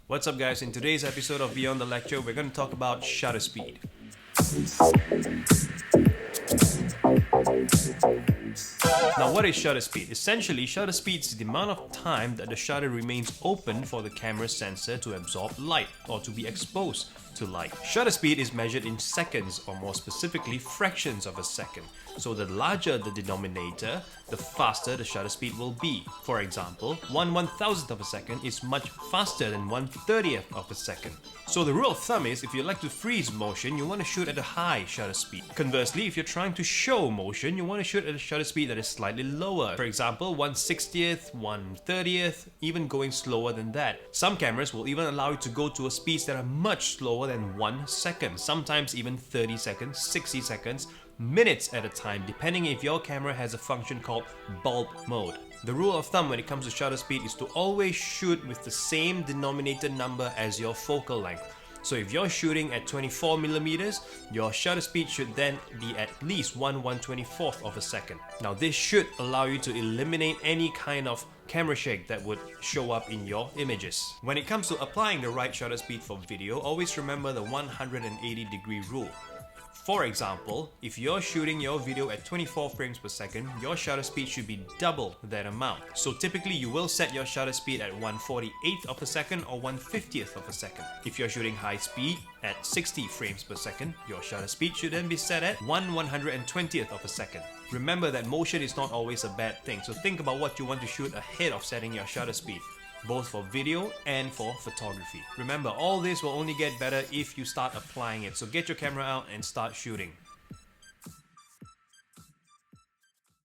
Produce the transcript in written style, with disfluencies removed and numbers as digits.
What's up guys, in today's episode of Beyond the Lecture, we're going to talk about shutter speed. Now what is shutter speed? Essentially, shutter speed is the amount of time that the shutter remains open for the camera sensor to absorb light or to be exposed to light. Shutter speed is measured in seconds, or more specifically fractions of a second. So the larger the denominator, the faster the shutter speed will be. For example, 1/1000th of a second is much faster than 1/30th of a second. So the rule of thumb is, if you like to freeze motion, you want to shoot at a high shutter speed. Conversely, if you're trying to show motion, you want to shoot at a shutter speed that is slightly lower. For example, 1/60th, 1/30th, even going slower than that. Some cameras will even allow you to go to speeds that are much slower than 1 second, sometimes even 30 seconds, 60 seconds, minutes at a time, depending if your camera has a function called bulb mode. The rule of thumb when it comes to shutter speed is to always shoot with the same denominator number as your focal length. So if you're shooting at 24mm, your shutter speed should then be at least 1/124th of a second. Now this should allow you to eliminate any kind of camera shake that would show up in your images. When it comes to applying the right shutter speed for video, always remember the 180-degree rule. For example, if you're shooting your video at 24 frames per second, your shutter speed should be double that amount. So typically you will set your shutter speed at 1/48th of a second or 1/50th of a second. If you're shooting high speed at 60 frames per second, your shutter speed should then be set at 1/120th of a second. Remember that motion is not always a bad thing, so think about what you want to shoot ahead of setting your shutter speed, both for video and for photography. Remember, all this will only get better if you start applying it, so get your camera out and start shooting.